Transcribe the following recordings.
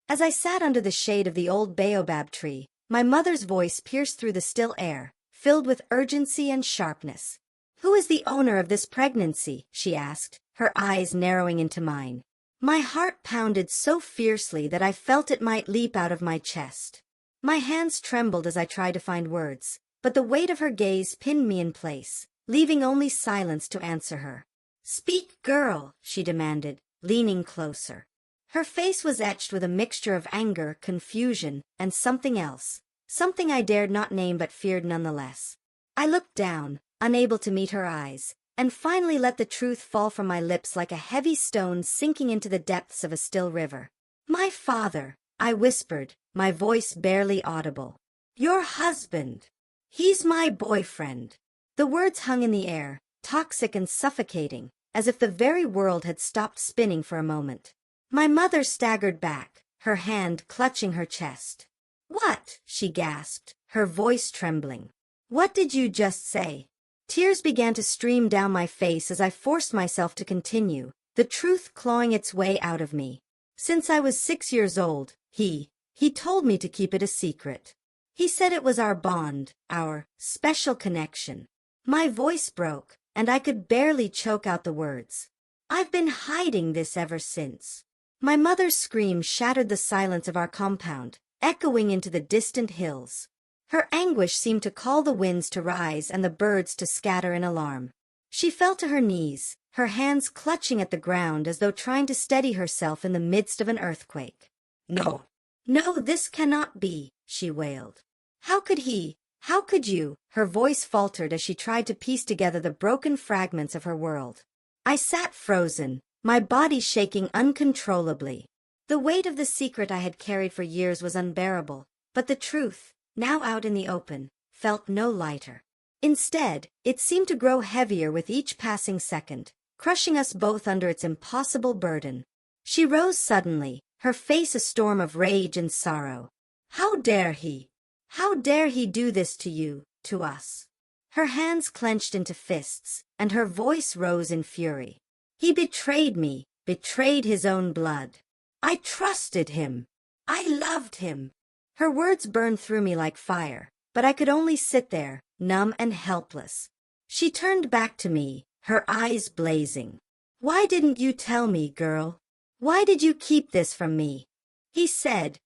As I sat under the shade of the old baobab tree, my mother's voice pierced through the still air, filled with urgency and sharpness. "Who is the owner of this pregnancy?" she asked, her eyes narrowing into mine. My heart pounded so fiercely that I felt it might leap out of my chest. My hands trembled as I tried to find words, but the weight of her gaze pinned me in place, leaving only silence to answer her. "Speak, girl," she demanded, leaning closer. Her face was etched with a mixture of anger, confusion, and something else, something I dared not name but feared nonetheless. I looked down, unable to meet her eyes, and finally let the truth fall from my lips like a heavy stone sinking into the depths of a still river. "My father," I whispered, my voice barely audible. "Your husband. He's my boyfriend." The words hung in the air, toxic and suffocating, as if the very world had stopped spinning for a moment. My mother staggered back, her hand clutching her chest. "What?" she gasped, her voice trembling. "What did you just say?" Tears began to stream down my face as I forced myself to continue, the truth clawing its way out of me. "Since I was 6 years old, he told me to keep it a secret. He said it was our bond, our special connection." My voice broke, and I could barely choke out the words. "I've been hiding this ever since." My mother's scream shattered the silence of our compound, echoing into the distant hills. Her anguish seemed to call the winds to rise and the birds to scatter in alarm. She fell to her knees, her hands clutching at the ground as though trying to steady herself in the midst of an earthquake. "No, no, this cannot be," she wailed. "How could he? How could you?" Her voice faltered as she tried to piece together the broken fragments of her world. I sat frozen, my body shaking uncontrollably. The weight of the secret I had carried for years was unbearable, but the truth, now out in the open, felt no lighter. Instead, it seemed to grow heavier with each passing second, crushing us both under its impossible burden. She rose suddenly, her face a storm of rage and sorrow. "How dare he? How dare he do this to you, to us?" Her hands clenched into fists, and her voice rose in fury. "He betrayed me, betrayed his own blood. I trusted him. I loved him." Her words burned through me like fire, but I could only sit there, numb and helpless. She turned back to me, her eyes blazing. "Why didn't you tell me, girl? Why did you keep this from me?" He said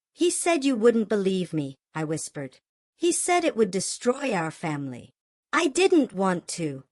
you wouldn't believe me," I whispered. "He said it would destroy our family." I didn't want to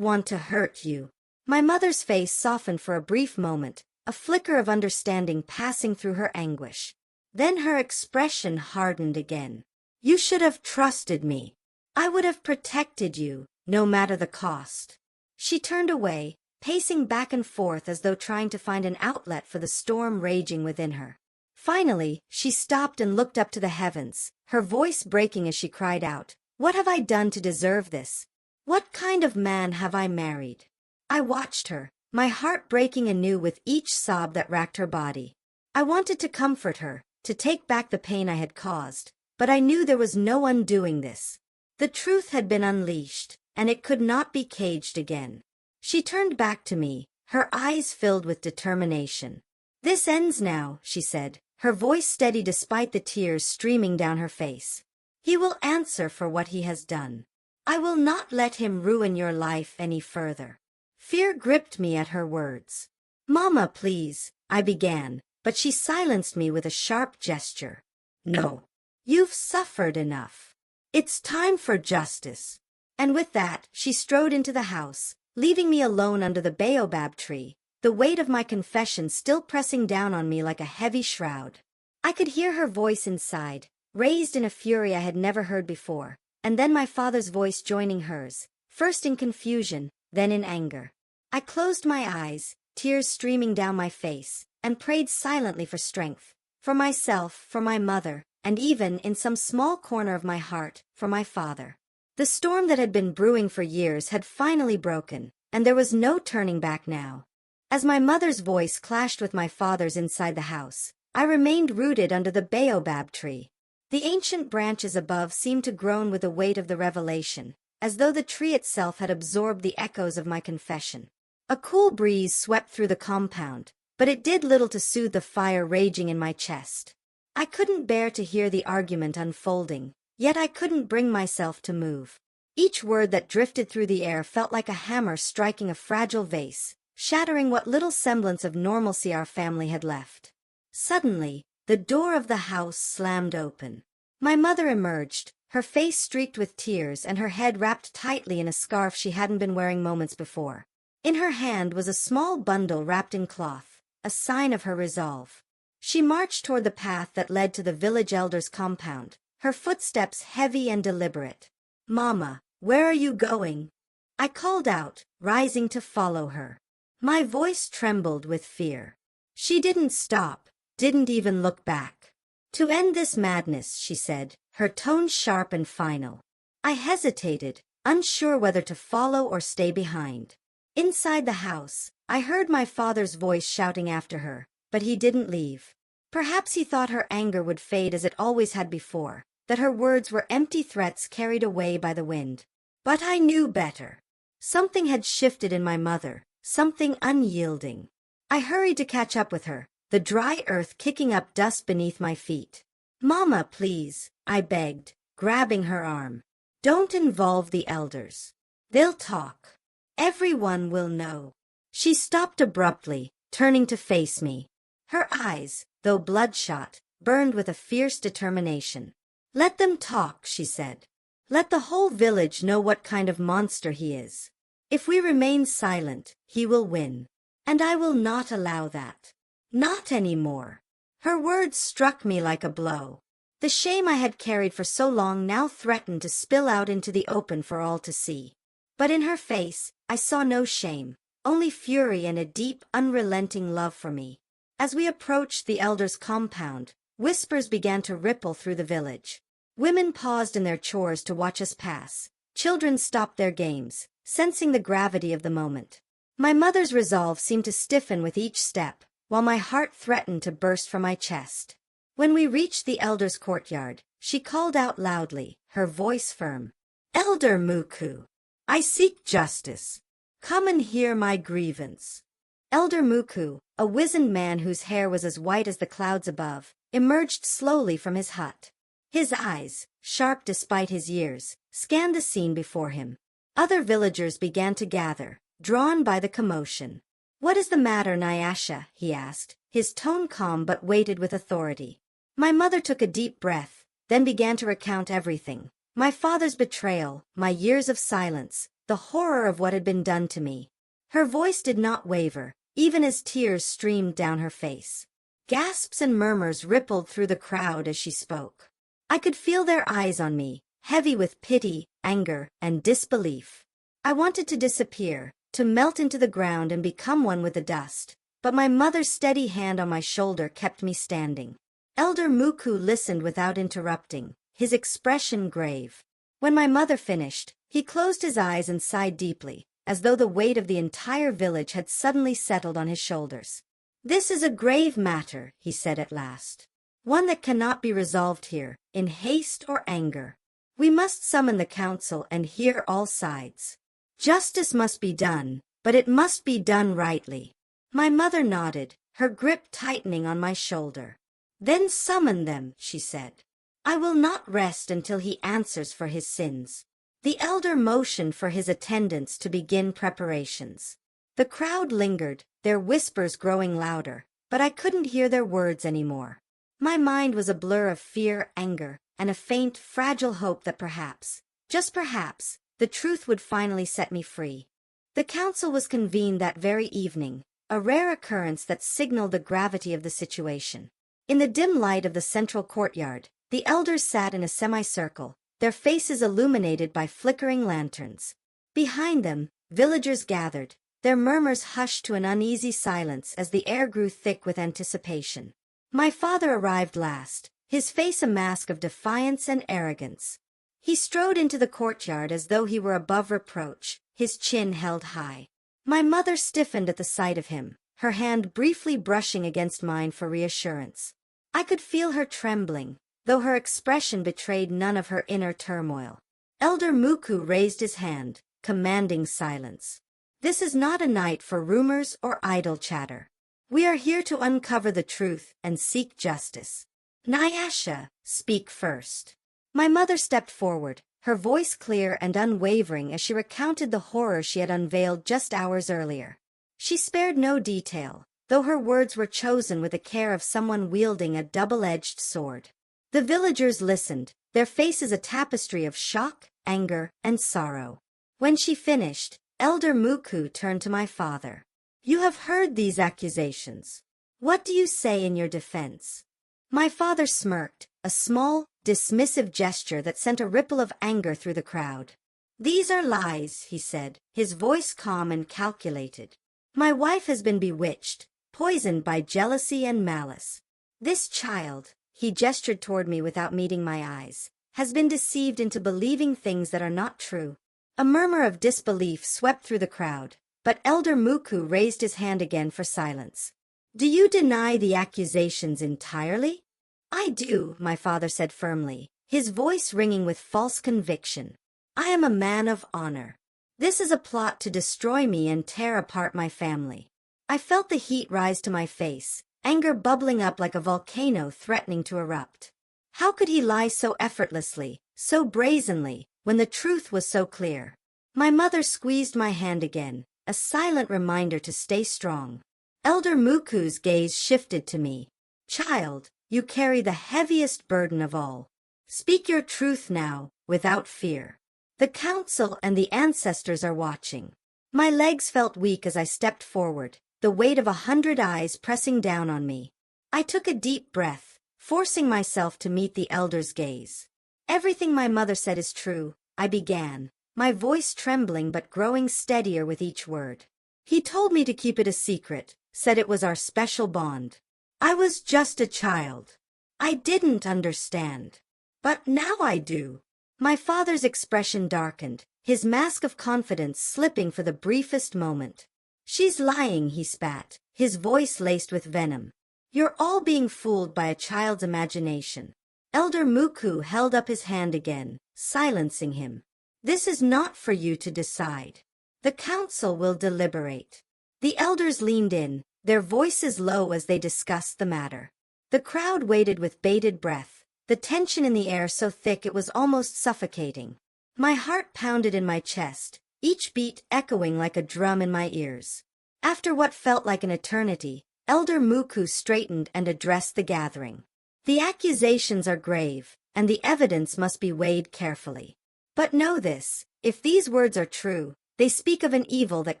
hurt you." My mother's face softened for a brief moment, a flicker of understanding passing through her anguish. Then her expression hardened again. "You should have trusted me. I would have protected you, no matter the cost." She turned away, pacing back and forth as though trying to find an outlet for the storm raging within her. Finally, she stopped and looked up to the heavens, her voice breaking as she cried out, "What have I done to deserve this? What kind of man have I married?" I watched her, my heart breaking anew with each sob that racked her body. I wanted to comfort her, to take back the pain I had caused, but I knew there was no undoing this. The truth had been unleashed, and it could not be caged again. She turned back to me, her eyes filled with determination. "This ends now," she said, her voice steady despite the tears streaming down her face. "He will answer for what he has done. I will not let him ruin your life any further." Fear gripped me at her words. "Mama, please," I began, but she silenced me with a sharp gesture. "No. You've suffered enough. It's time for justice." And with that, she strode into the house, leaving me alone under the baobab tree, the weight of my confession still pressing down on me like a heavy shroud. I could hear her voice inside, raised in a fury I had never heard before, and then my father's voice joining hers, first in confusion, then in anger. I closed my eyes, tears streaming down my face, and prayed silently for strength, for myself, for my mother, and even, in some small corner of my heart, for my father. The storm that had been brewing for years had finally broken, and there was no turning back now. As my mother's voice clashed with my father's inside the house, I remained rooted under the baobab tree. The ancient branches above seemed to groan with the weight of the revelation, as though the tree itself had absorbed the echoes of my confession. A cool breeze swept through the compound, but it did little to soothe the fire raging in my chest. I couldn't bear to hear the argument unfolding, yet I couldn't bring myself to move. Each word that drifted through the air felt like a hammer striking a fragile vase, shattering what little semblance of normalcy our family had left. Suddenly, the door of the house slammed open. My mother emerged, her face streaked with tears and her head wrapped tightly in a scarf she hadn't been wearing moments before. In her hand was a small bundle wrapped in cloth, a sign of her resolve. She marched toward the path that led to the village elder's compound, her footsteps heavy and deliberate. "Mama, where are you going?" I called out, rising to follow her. My voice trembled with fear. She didn't stop, didn't even look back. "To end this madness," she said, her tone sharp and final. I hesitated, unsure whether to follow or stay behind. Inside the house, I heard my father's voice shouting after her, but he didn't leave. Perhaps he thought her anger would fade as it always had before, that her words were empty threats carried away by the wind. But I knew better. Something had shifted in my mother, something unyielding. I hurried to catch up with her, the dry earth kicking up dust beneath my feet. "Mama, please," I begged, grabbing her arm. "Don't involve the elders. They'll talk. Everyone will know." She stopped abruptly, turning to face me. Her eyes, though bloodshot, burned with a fierce determination. "Let them talk," she said. "Let the whole village know what kind of monster he is. If we remain silent, he will win. And I will not allow that. Not anymore." Her words struck me like a blow. The shame I had carried for so long now threatened to spill out into the open for all to see. But in her face, I saw no shame, only fury and a deep, unrelenting love for me. As we approached the elder's compound, whispers began to ripple through the village. Women paused in their chores to watch us pass. Children stopped their games, sensing the gravity of the moment. My mother's resolve seemed to stiffen with each step, while my heart threatened to burst from my chest. When we reached the elder's courtyard, she called out loudly, her voice firm. "Elder Muku, I seek justice. Come and hear my grievance." Elder Muku, a wizened man whose hair was as white as the clouds above, emerged slowly from his hut. His eyes, sharp despite his years, scanned the scene before him. Other villagers began to gather, drawn by the commotion. "What is the matter, Nyasha?" he asked, his tone calm but weighted with authority. My mother took a deep breath, then began to recount everything. My father's betrayal, my years of silence, the horror of what had been done to me. Her voice did not waver, even as tears streamed down her face. Gasps and murmurs rippled through the crowd as she spoke. I could feel their eyes on me, heavy with pity, anger, and disbelief. I wanted to disappear, to melt into the ground and become one with the dust, but my mother's steady hand on my shoulder kept me standing. Elder Muku listened without interrupting, his expression grave. When my mother finished, he closed his eyes and sighed deeply, as though the weight of the entire village had suddenly settled on his shoulders. "This is a grave matter," he said at last. "One that cannot be resolved here, in haste or anger. We must summon the council and hear all sides. Justice must be done, but it must be done rightly." My mother nodded, her grip tightening on my shoulder. "Then summon them," she said. "I will not rest until he answers for his sins." The elder motioned for his attendants to begin preparations. The crowd lingered, their whispers growing louder, but I couldn't hear their words anymore. My mind was a blur of fear, anger, and a faint, fragile hope that perhaps, just perhaps, the truth would finally set me free. The council was convened that very evening, a rare occurrence that signaled the gravity of the situation. In the dim light of the central courtyard, the elders sat in a semicircle, their faces illuminated by flickering lanterns. Behind them, villagers gathered, their murmurs hushed to an uneasy silence as the air grew thick with anticipation. My father arrived last, his face a mask of defiance and arrogance. He strode into the courtyard as though he were above reproach, his chin held high. My mother stiffened at the sight of him, her hand briefly brushing against mine for reassurance. I could feel her trembling, though her expression betrayed none of her inner turmoil. Elder Muku raised his hand, commanding silence. "This is not a night for rumors or idle chatter. We are here to uncover the truth and seek justice. Nyasha, speak first. My mother stepped forward, her voice clear and unwavering as she recounted the horror she had unveiled just hours earlier. She spared no detail, though her words were chosen with the care of someone wielding a double-edged sword. The villagers listened, their faces a tapestry of shock, anger, and sorrow. When she finished, Elder Muku turned to my father. You have heard these accusations. What do you say in your defense? My father smirked, a small, dismissive gesture that sent a ripple of anger through the crowd. These are lies, he said, his voice calm and calculated. My wife has been bewitched, poisoned by jealousy and malice. This child, he gestured toward me without meeting my eyes, has been deceived into believing things that are not true. A murmur of disbelief swept through the crowd, but Elder Muku raised his hand again for silence. Do you deny the accusations entirely? I do, my father said firmly, his voice ringing with false conviction. I am a man of honor. This is a plot to destroy me and tear apart my family. I felt the heat rise to my face, anger bubbling up like a volcano threatening to erupt. How could he lie so effortlessly, so brazenly, when the truth was so clear? My mother squeezed my hand again, a silent reminder to stay strong. Elder Muku's gaze shifted to me. Child, you carry the heaviest burden of all. Speak your truth now, without fear. The council and the ancestors are watching. My legs felt weak as I stepped forward, the weight of 100 eyes pressing down on me. I took a deep breath, forcing myself to meet the elder's gaze. Everything my mother said is true, I began, my voice trembling but growing steadier with each word. He told me to keep it a secret, said it was our special bond. I was just a child. I didn't understand. But now I do. My father's expression darkened, his mask of confidence slipping for the briefest moment. She's lying, he spat, his voice laced with venom. You're all being fooled by a child's imagination. Elder Muku held up his hand again, silencing him. This is not for you to decide. The council will deliberate. The elders leaned in, their voices low as they discussed the matter. The crowd waited with bated breath, the tension in the air so thick it was almost suffocating. My heart pounded in my chest, each beat echoing like a drum in my ears. After what felt like an eternity, Elder Muku straightened and addressed the gathering. The accusations are grave, and the evidence must be weighed carefully. But know this, if these words are true, they speak of an evil that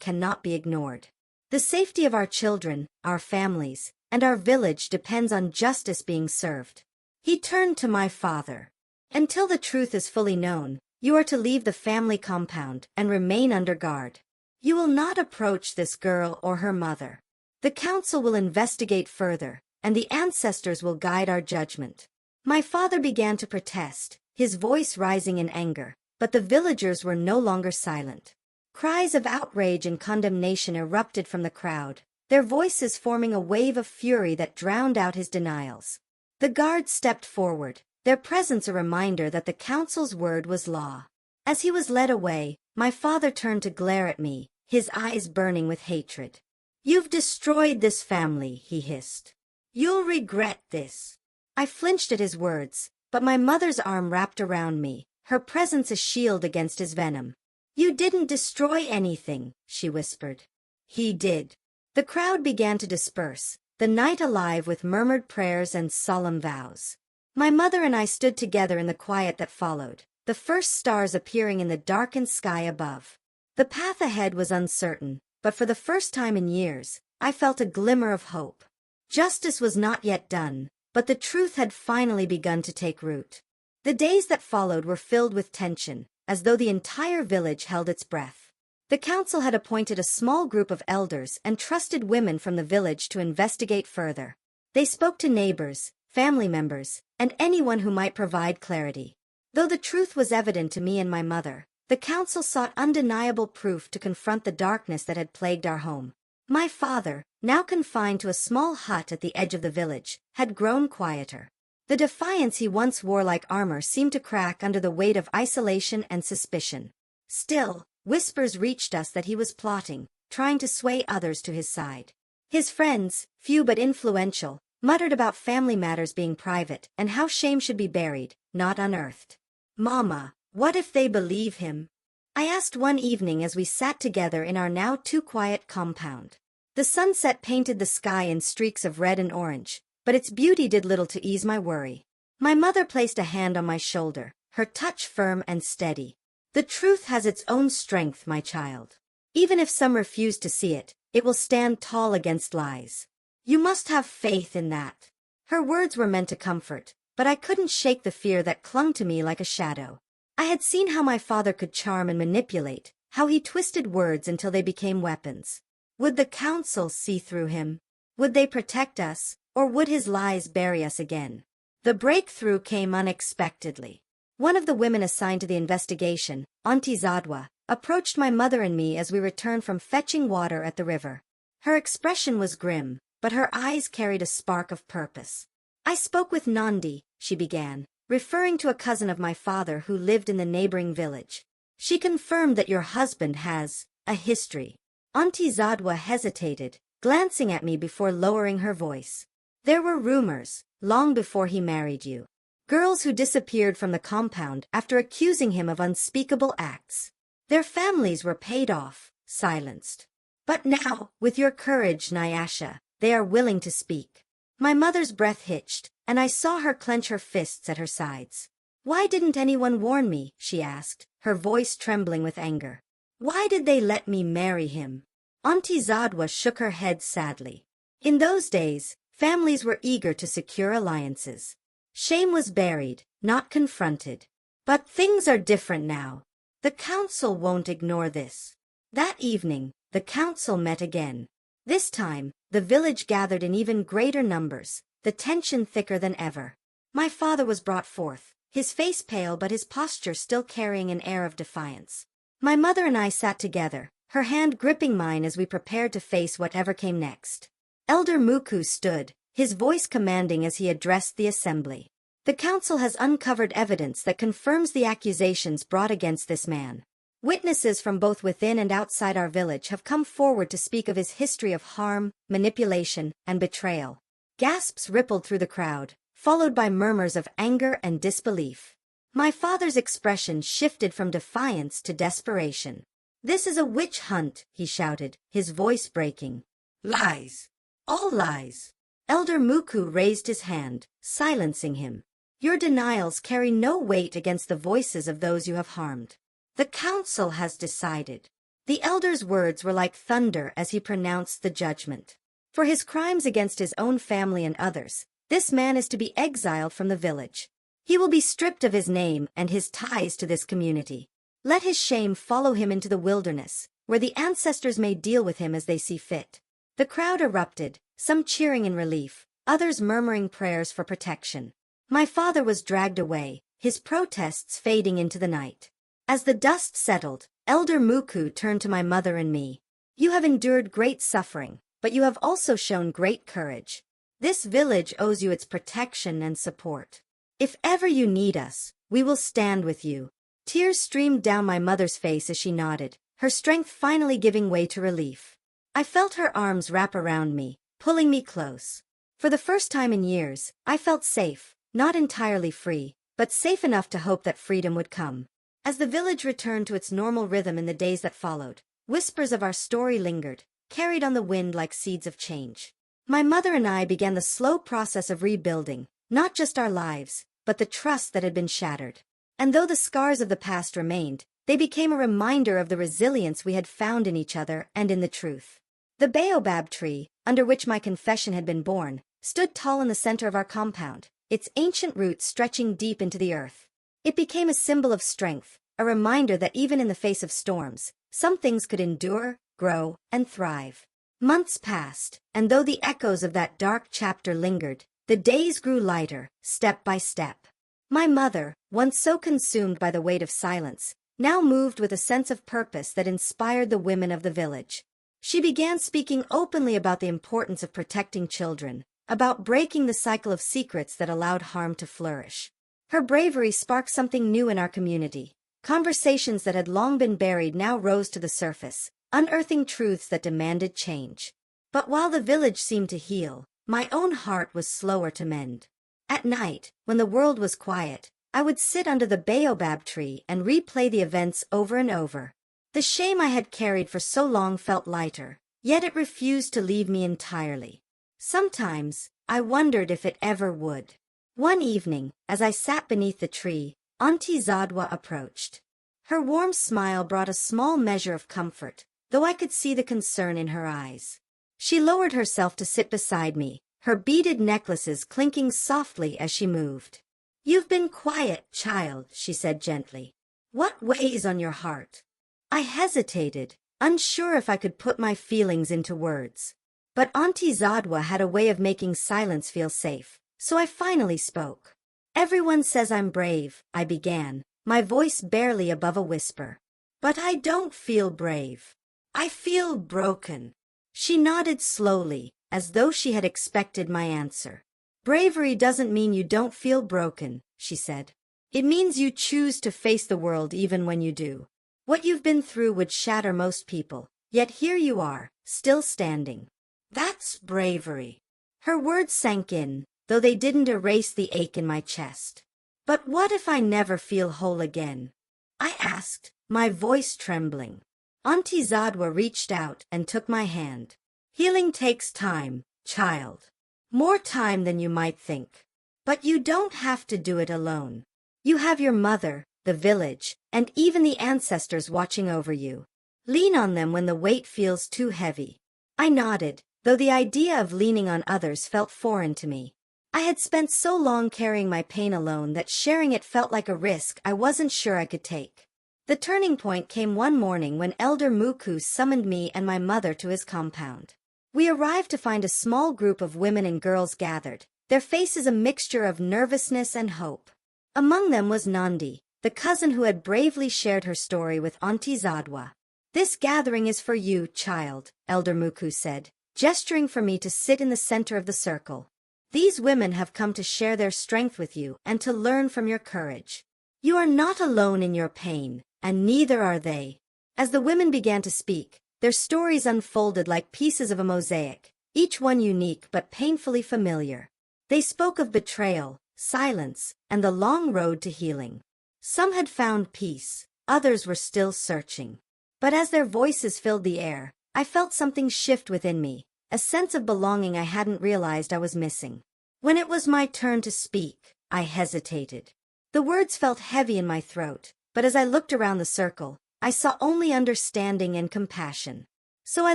cannot be ignored. The safety of our children, our families, and our village depends on justice being served. He turned to my father. Until the truth is fully known, you are to leave the family compound and remain under guard. You will not approach this girl or her mother. The council will investigate further, and the ancestors will guide our judgment. My father began to protest, his voice rising in anger, but the villagers were no longer silent. Cries of outrage and condemnation erupted from the crowd, their voices forming a wave of fury that drowned out his denials. The guards stepped forward, their presence a reminder that the council's word was law. As he was led away, my father turned to glare at me, his eyes burning with hatred. You've destroyed this family, he hissed. You'll regret this. I flinched at his words, but my mother's arm wrapped around me, her presence a shield against his venom. You didn't destroy anything, she whispered. He did. The crowd began to disperse, the night alive with murmured prayers and solemn vows. My mother and I stood together in the quiet that followed, the first stars appearing in the darkened sky above. The path ahead was uncertain, but for the first time in years, I felt a glimmer of hope. Justice was not yet done, but the truth had finally begun to take root. The days that followed were filled with tension, as though the entire village held its breath. The council had appointed a small group of elders and trusted women from the village to investigate further. They spoke to neighbors, family members, and anyone who might provide clarity. Though the truth was evident to me and my mother, the council sought undeniable proof to confront the darkness that had plagued our home. My father, now confined to a small hut at the edge of the village, had grown quieter. The defiance he once wore like armor seemed to crack under the weight of isolation and suspicion. Still, whispers reached us that he was plotting, trying to sway others to his side. His friends, few but influential, muttered about family matters being private and how shame should be buried, not unearthed. "Mama, what if they believe him?" I asked one evening as we sat together in our now too quiet compound. The sunset painted the sky in streaks of red and orange, but its beauty did little to ease my worry. My mother placed a hand on my shoulder, her touch firm and steady. "The truth has its own strength, my child. Even if some refuse to see it, it will stand tall against lies. You must have faith in that." Her words were meant to comfort, but I couldn't shake the fear that clung to me like a shadow. I had seen how my father could charm and manipulate, how he twisted words until they became weapons. Would the council see through him? Would they protect us, or would his lies bury us again? The breakthrough came unexpectedly. One of the women assigned to the investigation, Auntie Zadwa, approached my mother and me as we returned from fetching water at the river. Her expression was grim, but her eyes carried a spark of purpose. "I spoke with Nandi," she began, referring to a cousin of my father who lived in the neighboring village. "She confirmed that your husband has a history." Auntie Zadwa hesitated, glancing at me before lowering her voice. "There were rumors, long before he married you. Girls who disappeared from the compound after accusing him of unspeakable acts. Their families were paid off, silenced. But now, with your courage, Nyasha, they are willing to speak." My mother's breath hitched, and I saw her clench her fists at her sides. "Why didn't anyone warn me?" she asked, her voice trembling with anger. "Why did they let me marry him?" Auntie Zadwa shook her head sadly. "In those days, families were eager to secure alliances. Shame was buried, not confronted. But things are different now. The council won't ignore this." That evening, the council met again. This time, the village gathered in even greater numbers, the tension thicker than ever. My father was brought forth, his face pale but his posture still carrying an air of defiance. My mother and I sat together, her hand gripping mine as we prepared to face whatever came next. Elder Muku stood, his voice commanding as he addressed the assembly. "The council has uncovered evidence that confirms the accusations brought against this man. Witnesses from both within and outside our village have come forward to speak of his history of harm, manipulation, and betrayal." Gasps rippled through the crowd, followed by murmurs of anger and disbelief. My father's expression shifted from defiance to desperation. "This is a witch hunt," he shouted, his voice breaking. "Lies! All lies!" Elder Muku raised his hand, silencing him. "Your denials carry no weight against the voices of those you have harmed. The council has decided." The elder's words were like thunder as he pronounced the judgment. For his crimes against his own family and others, this man is to be exiled from the village. He will be stripped of his name and his ties to this community. Let his shame follow him into the wilderness, where the ancestors may deal with him as they see fit. The crowd erupted, some cheering in relief, others murmuring prayers for protection. My father was dragged away, his protests fading into the night. As the dust settled, Elder Muku turned to my mother and me. "You have endured great suffering, but you have also shown great courage. This village owes you its protection and support. If ever you need us, we will stand with you." Tears streamed down my mother's face as she nodded, her strength finally giving way to relief. I felt her arms wrap around me, pulling me close. For the first time in years, I felt safe, not entirely free, but safe enough to hope that freedom would come. As the village returned to its normal rhythm in the days that followed, whispers of our story lingered, carried on the wind like seeds of change. My mother and I began the slow process of rebuilding, not just our lives, but the trust that had been shattered. And though the scars of the past remained, they became a reminder of the resilience we had found in each other and in the truth. The baobab tree, under which my confession had been born, stood tall in the center of our compound, its ancient roots stretching deep into the earth. It became a symbol of strength, a reminder that even in the face of storms, some things could endure, grow, and thrive. Months passed, and though the echoes of that dark chapter lingered, the days grew lighter, step by step. My mother, once so consumed by the weight of silence, now moved with a sense of purpose that inspired the women of the village. She began speaking openly about the importance of protecting children, about breaking the cycle of secrets that allowed harm to flourish. Her bravery sparked something new in our community. Conversations that had long been buried now rose to the surface, unearthing truths that demanded change. But while the village seemed to heal, my own heart was slower to mend. At night, when the world was quiet, I would sit under the baobab tree and replay the events over and over. The shame I had carried for so long felt lighter, yet it refused to leave me entirely. Sometimes, I wondered if it ever would. One evening, as I sat beneath the tree, Auntie Zadwa approached. Her warm smile brought a small measure of comfort, though I could see the concern in her eyes. She lowered herself to sit beside me, her beaded necklaces clinking softly as she moved. "You've been quiet, child," she said gently. "What weighs on your heart?" I hesitated, unsure if I could put my feelings into words. But Auntie Zadwa had a way of making silence feel safe, so I finally spoke. "Everyone says I'm brave," I began, my voice barely above a whisper. "But I don't feel brave. I feel broken." She nodded slowly, as though she had expected my answer. "Bravery doesn't mean you don't feel broken," she said. "It means you choose to face the world even when you do. What you've been through would shatter most people, yet here you are, still standing. That's bravery." Her words sank in, though they didn't erase the ache in my chest. "But what if I never feel whole again?" I asked, my voice trembling. Auntie Zadwa reached out and took my hand. "Healing takes time, child. More time than you might think. But you don't have to do it alone. You have your mother, the village, and even the ancestors watching over you. Lean on them when the weight feels too heavy." I nodded, though the idea of leaning on others felt foreign to me. I had spent so long carrying my pain alone that sharing it felt like a risk I wasn't sure I could take. The turning point came one morning when Elder Muku summoned me and my mother to his compound. We arrived to find a small group of women and girls gathered, their faces a mixture of nervousness and hope. Among them was Nandi, the cousin who had bravely shared her story with Auntie Zadwa. "This gathering is for you, child," Elder Muku said, gesturing for me to sit in the center of the circle. "These women have come to share their strength with you and to learn from your courage. You are not alone in your pain, and neither are they." As the women began to speak, their stories unfolded like pieces of a mosaic, each one unique but painfully familiar. They spoke of betrayal, silence, and the long road to healing. Some had found peace, others were still searching. But as their voices filled the air, I felt something shift within me, a sense of belonging I hadn't realized I was missing. When it was my turn to speak, I hesitated. The words felt heavy in my throat, but as I looked around the circle, I saw only understanding and compassion. So I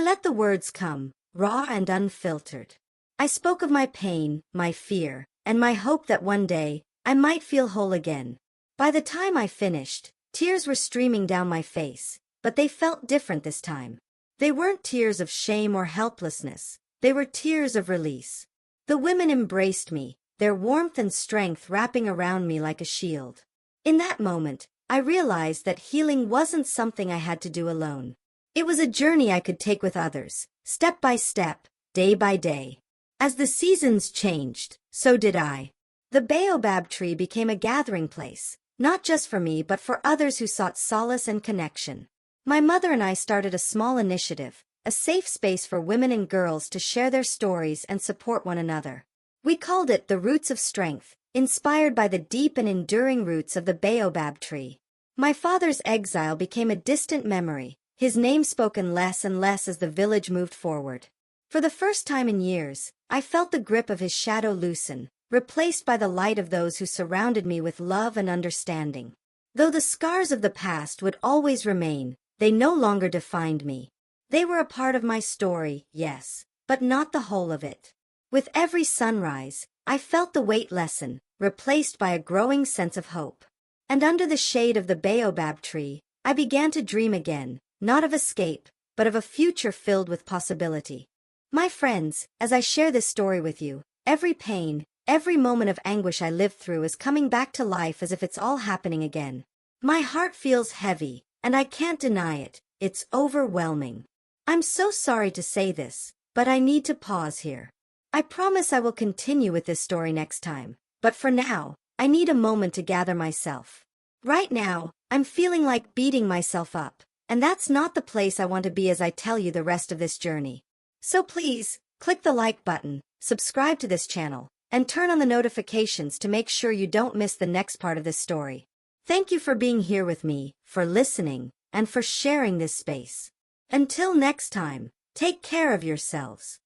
let the words come, raw and unfiltered. I spoke of my pain, my fear, and my hope that one day, I might feel whole again. By the time I finished, tears were streaming down my face, but they felt different this time. They weren't tears of shame or helplessness, they were tears of release. The women embraced me, their warmth and strength wrapping around me like a shield. In that moment, I realized that healing wasn't something I had to do alone. It was a journey I could take with others, step by step, day by day. As the seasons changed, so did I. The baobab tree became a gathering place, not just for me but for others who sought solace and connection. My mother and I started a small initiative, a safe space for women and girls to share their stories and support one another. We called it the Roots of Strength, inspired by the deep and enduring roots of the baobab tree. My father's exile became a distant memory, his name spoken less and less as the village moved forward. For the first time in years, I felt the grip of his shadow loosen, replaced by the light of those who surrounded me with love and understanding. Though the scars of the past would always remain, they no longer defined me. They were a part of my story, yes, but not the whole of it. With every sunrise, I felt the weight lessen, replaced by a growing sense of hope. And under the shade of the baobab tree, I began to dream again, not of escape, but of a future filled with possibility. My friends, as I share this story with you, every pain, every moment of anguish I lived through is coming back to life as if it's all happening again. My heart feels heavy, and I can't deny it, it's overwhelming. I'm so sorry to say this, but I need to pause here. I promise I will continue with this story next time, but for now, I need a moment to gather myself. Right now, I'm feeling like beating myself up, and that's not the place I want to be as I tell you the rest of this journey. So please, click the like button, subscribe to this channel, and turn on the notifications to make sure you don't miss the next part of this story. Thank you for being here with me, for listening, and for sharing this space. Until next time, take care of yourselves.